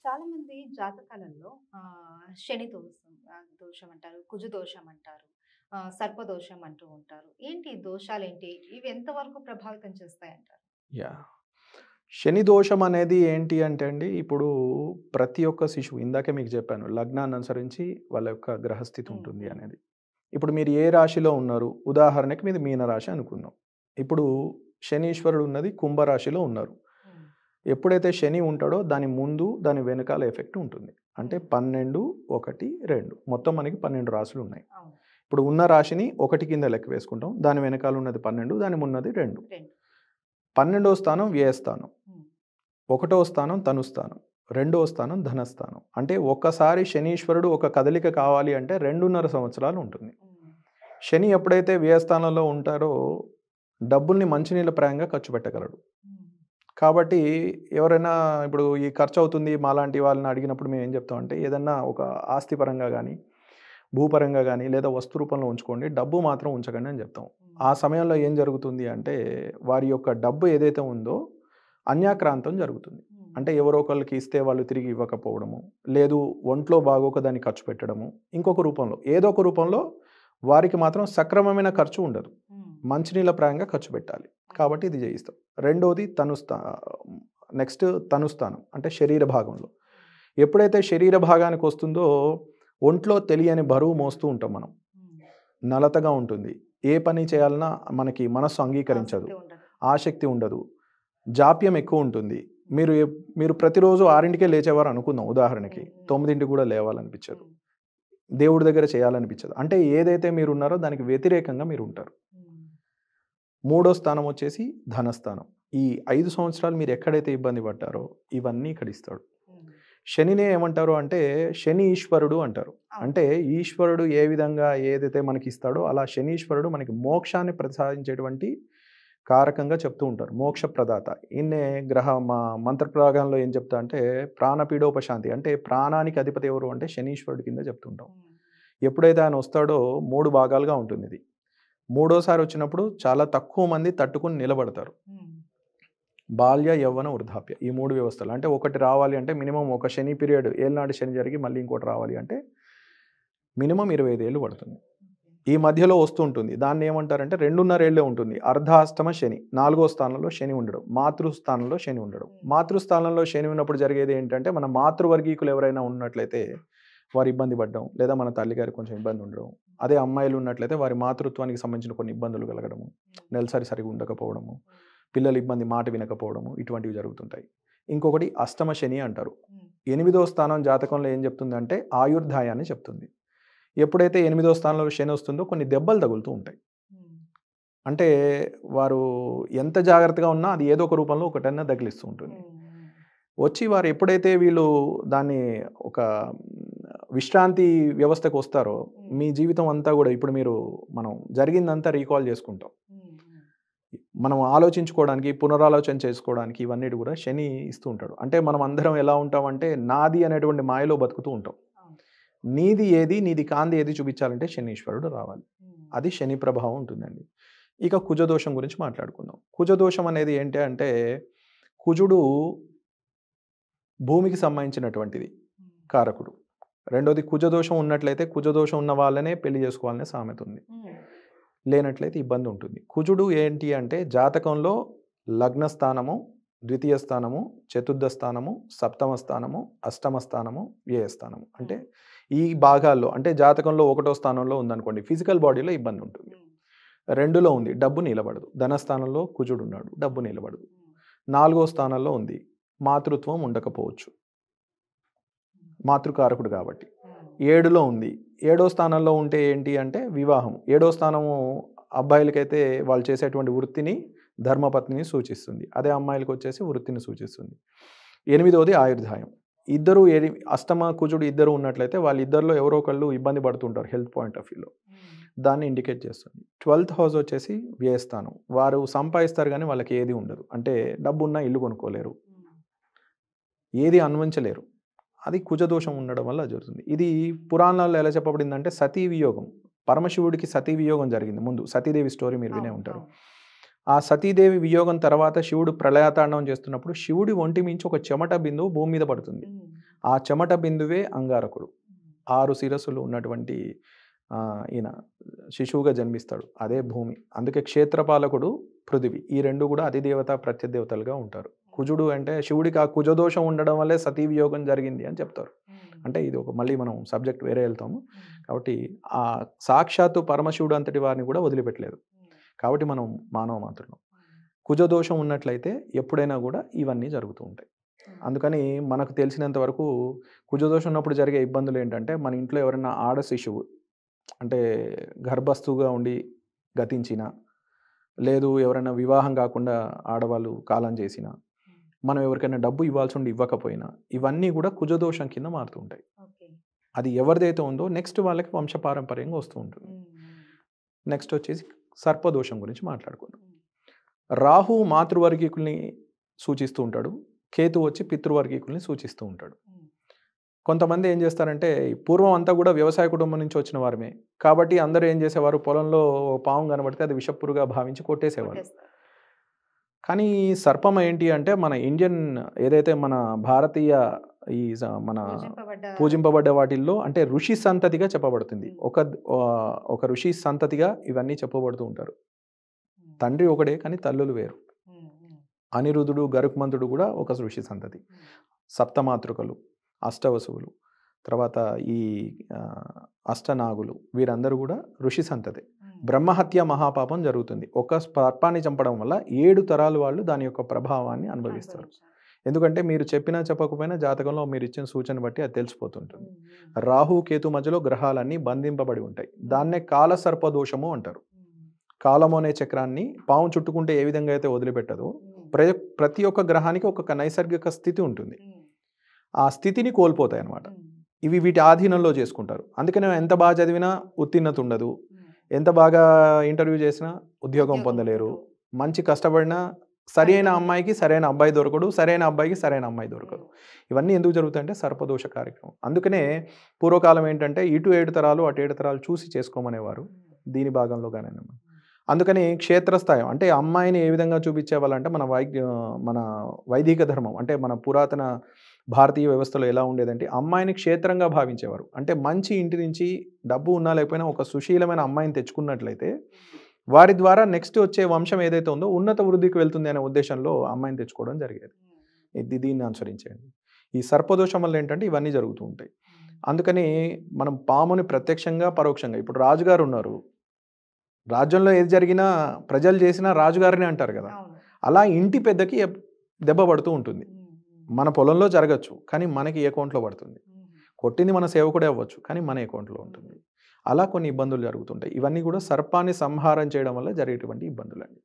చాలామంది జాతకాలలో శని దోషం దోషం అంటారు, కుజు దోషం అంటారు, సర్పదోషం అంటూ ఉంటారు. ఏంటి ఈ దోషాలేంటి? ఇవి ఎంతవరకు ప్రభావితం చేస్తాయంటారు? యాహ్! శని దోషం అనేది ఏంటి అంటే అండి, ఇప్పుడు ప్రతి ఒక్క శిశువు ఇందాకే మీకు చెప్పాను. లగ్నాన్ని అనుసరించి వాళ్ళ యొక్క గ్రహస్థితి హ్మ్. ఉంటుంది హ్మ్. అనేది. ఇప్పుడు మీరు ఏ రాశిలో ఉన్నారు? ఉదాహరణకి మీది మీన రాశి అనుకుందాం. ఇప్పుడు శనీశ్వరుడు ఉన్నది కుంభరాశిలో ఉన్నారు. హ్మ్. ఎప్పుడైతే శని ఉంటాడో దాని ముందు, దాని వెనకాల ఎఫెక్ట్ ఉంటుంది. అంటే హ్మ్. 12, 1, 2 మొత్తం మనకి 12 రాశులున్నాయి. అవును. ఇప్పుడు ఉన్న రాశిని 1 కింద లెక్క వేసుకుంటాం. దాని వెనకాల ఉన్నది 12, దాని ముందున్నది 2. 2. 12వ స్థానం వ్యయస్థానం. హ్మ్. ఒకటవ స్థానం ధనుస్థానం. రెండవ స్థానం ధనస్థానం. అంటే ఒక్కసారి శనీశ్వరుడు ఒక కదలిక కావాలి అంటే 2.5 సంవత్సరాలు ఉంటుంది. హ్మ్. శని ఎప్పుడైతే వ్యయస్థానంలో ఉంటారో డబ్బుల్ని మంచినీళ్ళ ప్రాయంగా ఖర్చు పెట్టగలడు. హ్మ్. కాబట్టి ఎవరైనా ఇప్పుడు ఈ ఖర్చవుతుంది మాలాంటి వాళ్ళని అడిగినప్పుడు మేమేం చెప్తామంటే ఏదన్నా ఒక ఆస్తి పరంగా గానీ, భూపరంగా గానీ లేదా వస్తు రూపంలో ఉంచుకోండి. డబ్బు మాత్రం ఉంచకండి అని చెప్తాం. హ్మ్. ఆ సమయంలో ఏం జరుగుతుంది అంటే వారి యొక్క డబ్బు ఏదైతే ఉందో అన్యాక్రాంతం జరుగుతుంది. హ్మ్. అంటే ఎవరో ఒకళ్ళకి ఇస్తే వాళ్ళు తిరిగి ఇవ్వకపోవడము, లేదు ఒంట్లో బాగోక దాన్ని ఖర్చు పెట్టడము, ఇంకొక రూపంలో ఏదో ఒక రూపంలో వారికి మాత్రం సక్రమమైన ఖర్చు ఉండదు. హ్మ్. మంచినీళ్ళ ప్రాయంగా ఖర్చు పెట్టాలి. అవును. కాబట్టి ఇది జేయిస్తాం. రెండోది నెక్స్ట్ తనుస్థానం అంటే శరీర భాగంలో. ఎప్పుడైతే శరీర భాగానికొస్తుందో ఒంట్లో తెలియని బరువు మోస్తూ ఉంటాం మనం. హ్మ్. నలతగా ఉంటుంది. ఏ పని చేయాలన్నా మనకి మనస్సు అంగీకరించదు. ఆసక్తి ఉండదు. ఆసక్తి ఉండదు. జాప్యం ఎక్కువుంటుంది. హ్మ్. మీరు ప్రతిరోజు 6కే లేచేవారు అనుకుందాం ఉదాహరణకి. హ్మ్. హ్మ్. 9కి గూడా లేవాలనిపించదు. హ్మ్. దేవుడి దగ్గర చేయాలనిపించదు. అంటే ఏదైతే మీరున్నారో దానికి వ్యతిరేకంగా మీరుంటారు. హ్మ్. మూడో స్థానం వచ్చేసి ధనస్థానం. ఈ 5 సంవత్సరాలు మీరెక్కడైతే ఇబ్బంది పడ్డారో ఇవన్నీ ఇక్కడ ఇస్తాడు. హ్మ్. శనినే ఏమంటారు అంటే శని ఈశ్వరుడు అంటారు. అవును. అంటే ఈశ్వరుడు ఏ విధంగా ఏదైతే మనకిస్తాడో అలా శనీశ్వరుడు మనకి మోక్షాన్ని ప్రసాదించేటువంటి కారకంగా చెప్తూ ఉంటారు. మోక్ష ప్రదాత. ఈయన్నే మంత్ర ప్రయోగంలో ఏం చెప్తా అంటే ప్రాణపీడోపశాంతి. అంటే ప్రాణానికి అధిపతి ఎవరు అంటే శనీశ్వరుడు కింద చెప్తుంటాం. హ్మ్. ఎప్పుడైతే ఆయన వస్తాడో 3 భాగాలుగా ఉంటుందిది. మూడోసారి వచ్చినప్పుడు చాలా తక్కువ మంది తట్టుకొని నిలబడతారు. హ్మ్. బాల్య, యవ్వన, వృద్ధాప్య ఈ 3 వ్యవస్థలు. అంటే ఒకటి రావాలి అంటే మినిమమ్ ఒక శని పీరియడ్ ఏళ్నాడు శని జరిగి మళ్ళీ ఇంకోటి రావాలి అంటే మినిమమ్ 25 ఏళ్ళు పడుతుంది. ఓకే. ఈ మధ్యలో వస్తూ ఉంటుంది. దాన్నేమంటారంటే 2.5 ఏళ్లే ఉంటుంది. అర్ధాష్టమ శని. 4గో స్థానంలో శని ఉండడం. మాతృస్థానంలో శని ఉండడం. హ్మ్. మాతృస్థానంలో శని ఉన్నప్పుడు జరిగేది ఏంటంటే మన మాతృవర్గీకులు ఎవరైనా ఉన్నట్లయితే వారు ఇబ్బంది పడ్డం. లేదా మన తల్లిగారికి కొంచెం ఇబ్బంది ఉండడం. అదే అమ్మాయిలు ఉన్నట్లయితే వారి మాతృత్వానికి సంబంధించిన కొన్ని ఇబ్బందులు కలగడము. హ్మ్. నెలసరి సరిగ్గా ఉండకపోవడము. హ్మ్. పిల్లల ఇబ్బంది మాట వినకపోవడము. ఇటువంటివి జరుగుతుంటాయి. ఇంకొకటి అష్టమ శని అంటారు. హ్మ్. 8దో స్థానం జాతకంలో ఏం చెప్తుందంటే ఆయుర్దాయాన్ని చెప్తుంది. ఎప్పుడైతే 8దో స్థానంలో శని వస్తుందో కొన్ని దెబ్బలు తగులుతూ ఉంటాయి. హ్మ్. అంటే వారు ఎంత జాగ్రత్తగా ఉన్నా అది ఏదో ఒక రూపంలో ఒకటన్నా తగిలిస్తూ ఉంటుంది. హ్మ్. హ్మ్. వచ్చి వారు ఎప్పుడైతే వీళ్ళు దాన్ని ఒక విశ్రాంతి వ్యవస్థకొస్తారో హ్మ్. మీ జీవితం అంతా గూడా ఇప్పుడు మనం జరిగిందంతా రీకాల్ చేసుకుంటాం. హ్మ్. హ్మ్. మనం ఆలోచించుకోవడానికి, పునరాలోచన చేసుకోవడానికి ఇవన్నిటి గూడా శని ఇస్తూ ఉంటాడు. అంటే మనం అందరం ఎలా ఉంటామంటే నాది అనేటువంటి మాయలో బతుకుతూ ఉంటాం. అవును. నీది ఏది, నీది కానిది ఏది చూపించాలంటే శనీశ్వరుడు రావాలి. హ్మ్. అది శని ప్రభావం ఉంటుందండి. ఇక కుజదోషం గురించి మాట్లాడుకుందాం. కుజదోషం అనేది ఏంటి అంటే, కుజుడు భూమికి సంబంధించినటువంటిది హ్మ్. కారకుడు. రెండోది కుజదోషం ఉన్నట్లయితే, కుజదోషం ఉన్న వాళ్ళనే పెళ్లి చేసుకోవాలనే సామెత ఉంది. హ్మ్. లేనట్లయితే ఇబ్బంది ఉంటుంది. కుజుడు ఏంటి అంటే జాతకంలో లగ్న స్థానము, ద్వితీయ స్థానము, చతుర్థ స్థానము, సప్తమ స్థానము, అష్టమ స్థానము, వ్యయ స్థానము. అంటే హ్మ్. ఈ భాగాల్లో అంటే జాతకంలో ఒకటో స్థానంలో ఉందనుకోండి ఫిజికల్ బాడీలో ఇబ్బంది ఉంటుంది. హ్మ్. 2లో ఉంది డబ్బు నిలబడదు. ధనస్థానంలో కుజుడున్నాడు. డబ్బు నిలబడదు. హ్మ్. 4గో స్థానంలో ఉంది. మాతృత్వం ఉండకపోవచ్చు. హ్మ్. మాతృకారకుడు కాబట్టి. హ్మ్. 7లో ఉంది. ఏడో స్థానంలో ఉంటే ఏంటి అంటే వివాహం. ఏడో స్థానము అబ్బాయిలకైతే వాళ్ళు చేసేటువంటి వృత్తిని, ధర్మపత్నిని సూచిస్తుంది. అదే అమ్మాయిలకొచ్చేసి వృత్తిని సూచిస్తుంది. ఎనిమిదోది ఆయుర్దాయం. ఇద్దరు అష్టమ, కుజుడు ఇద్దరు ఉన్నట్లయితే వాళ్ళిద్దరిలో ఎవరో ఒకళ్ళు ఇబ్బంది పడుతుంటారు హెల్త్ పాయింట్ ఆఫ్ వ్యూలో. హ్మ్. దాన్ని ఇండికేట్ చేస్తుంది. 12థ్ హౌస్ వచ్చేసి వ్యయస్థానం. వారు సంపాదిస్తారు గానీ వాళ్ళకి ఏది ఉండదు. అంటే డబ్బున్నా ఇల్లు కొనుక్కోలేరు. హ్మ్. ఏది అన్వించలేరు. అది కుజదోషం ఉండడం వల్ల జరుగుతుంది. ఇది పురాణాల్లో ఎలా చెప్పబడిందంటే సతీ వియోగం. పరమశివుడికి సతీ వియోగం జరిగింది ముందు. సతీదేవి స్టోరీ మీరు వినే అవును. ఉంటారు. అవును. ఆ సతీదేవి వియోగం తర్వాత శివుడు ప్రళయతాండవం చేస్తున్నప్పుడు శివుడి ఒంటి మించి ఒక చెమట బిందువు భూమి మీద పడుతుంది. హ్మ్. ఆ చెమట బిందువే అంగారకుడు. ఉమ్, 6 శిరస్సులు ఉన్నటువంటి ఈయన శిశువుగా జన్మిస్తాడు. అదే భూమి. అందుకే క్షేత్రపాలకుడు పృథివి. ఈ 2 కూడా అధిదేవత, ప్రత్యదేవతలుగా ఉంటారు. కుజుడు అంటే శివుడికి ఆ కుజదోషం ఉండడం వల్లే సతీ వియోగం జరిగింది అని చెప్తారు. అంటే ఇది ఒక మళ్ళీ మనం సబ్జెక్ట్ వేరే వెళ్తాము. కాబట్టి ఆ సాక్షాత్తు పరమశివుడు అంతటి వారిని కూడా వదిలిపెట్టలేదు. కాబట్టి మనం మానవ మాత్రులం. కుజదోషం ఉన్నట్లయితే ఎప్పుడైనా కూడా ఇవన్నీ జరుగుతూ ఉంటాయి. అందుకని మనకు తెలిసినంత వరకు కుజదోషం ఉన్నప్పుడు జరిగే ఇబ్బందులు ఏంటంటే, మన ఇంట్లో ఎవరైనా ఆడ శిశువు అంటే గర్భస్థుగా ఉండి గతించిన, లేదు ఎవరైనా వివాహం కాకుండా ఆడవాళ్ళు కాలం చేసిన, మనం ఎవరికైనా డబ్బు ఇవ్వాల్సి ఉండి ఇవ్వకపోయినా, ఇవన్నీ కూడా కుజదోషం కింద మారుతూ ఉంటాయి. ఓకే. అది ఎవరిదైతే ఉందో నెక్స్ట్ వాళ్ళకి వంశపారంపర్యంగా వస్తూ ఉంటుంది. నెక్స్ట్ వచ్చేసి సర్పదోషం గురించి మాట్లాడుకుందాం. రాహు మాతృవర్గీకుల్ని సూచిస్తూ ఉంటాడు. కేతు వచ్చి పితృవర్గీకుల్ని సూచిస్తూ ఉంటాడు. కొంతమంది ఏం చేస్తారంటే, పూర్వం అంతా కూడా వ్యవసాయ కుటుంబం నుంచి వచ్చిన వారమే. కాబట్టి అందరూ ఏం చేసేవారు, పొలంలో ఓ పాము కనబడితే అది విషపురుగా భావించి కొట్టేసేవారు. కానీ సర్పం ఏంటి అంటే, మన ఇండియన్ ఏదైతే మన భారతీయ ఈ మన పూజింపబడ్డ వాటిల్లో అంటే ఋషి సంతతిగా చెప్పబడుతుంది. ఒక ఋషి సంతతిగా ఇవన్నీ చెప్పబడుతూ ఉంటారు. తండ్రి ఒకడే కానీ తల్లులు వేరు. అనిరుద్ధుడు, గరుత్మంతుడు కూడా ఒక ఋషి సంతతి. సప్తమాతృకలు, అష్టవసువులు, తర్వాత ఈ అష్టనాగులు, వీరందరూ కూడా ఋషి సంతతి. బ్రహ్మహత్య మహాపాపం జరుగుతుంది. ఒక సర్పాన్ని చంపడం వల్ల 7 తరాలు వాళ్ళు దాని యొక్క ప్రభావాన్ని అనుభవిస్తారు. ఎందుకంటే మీరు చెప్పినా చెప్పకపోయినా జాతకంలో మీరు ఇచ్చిన సూచన బట్టి అది తెలిసిపోతుంటుంది. రాహు కేతు మధ్యలో గ్రహాలన్నీ బంధింపబడి ఉంటాయి. దాన్నే కాల సర్పదోషము అంటారు. కాలము అనే చక్రాన్ని పాము చుట్టుకుంటే ఏ విధంగా అయితే వదిలిపెట్టదో, ప్రతి ఒక్క గ్రహానికి ఒక నైసర్గిక స్థితి ఉంటుంది. ఆ స్థితిని కోల్పోతాయి అన్నమాట. ఇవి వీటి ఆధీనంలో చేసుకుంటారు. అందుకనే ఎంత బాగా చదివినా ఉత్తీర్ణత ఉండదు, ఎంత బాగా ఇంటర్వ్యూ చేసినా ఉద్యోగం పొందలేరు, మంచి కష్టపడినా సరైన అమ్మాయికి సరైన అబ్బాయి దొరకడు, సరైన అబ్బాయికి సరైన అమ్మాయి దొరకదు. ఇవన్నీ ఎందుకు జరుగుతాయంటే సర్పదోష కార్యక్రమం. అందుకనే పూర్వకాలం ఏంటంటే ఇటు 7 తరాలు అటు 7 తరాలు చూసి చేసుకోమనేవారు దీని భాగంలో కానీ. అందుకని క్షేత్రస్థాయి అంటే అమ్మాయిని ఏ విధంగా చూపించేవాళ్ళంటే మన వైదిక ధర్మం అంటే మన పురాతన భారతీయ వ్యవస్థలో ఎలా ఉండేదంటే అమ్మాయిని క్షేత్రంగా భావించేవారు. అంటే మంచి ఇంటి నుంచి డబ్బు ఉన్నా లేకపోయినా ఒక సుశీలమైన అమ్మాయిని తెచ్చుకున్నట్లయితే వారి ద్వారా నెక్స్ట్ వచ్చే వంశం ఏదైతే ఉందో ఉన్నత వృద్ధికి వెళ్తుంది అనే ఉద్దేశంలో అమ్మాయిని తెచ్చుకోవడం జరిగేది. దీన్ని అనుసరించండి. ఈ సర్పదోషం వల్ల ఏంటంటే ఇవన్నీ జరుగుతూ ఉంటాయి. అందుకని మనం పాముని ప్రత్యక్షంగా పరోక్షంగా, ఇప్పుడు రాజుగారు ఉన్నారు, రాజ్యంలో ఏది జరిగినా ప్రజలు చేసినా రాజుగారిని అంటారు కదా, అలా ఇంటి పెద్దకి దెబ్బ పడుతూ ఉంటుంది. మన పొలంలో జరగచ్చు కానీ మనకి అకౌంట్లో పడుతుంది. కొట్టింది మన సేవకుడే అవ్వచ్చు కానీ మన అకౌంట్లో ఉంటుంది. అలా కొన్ని ఇబ్బందులు జరుగుతుంటాయి. ఇవన్నీ కూడా సర్పాన్ని సంహారం చేయడం వల్ల జరిగేటువంటి ఇబ్బందులండి.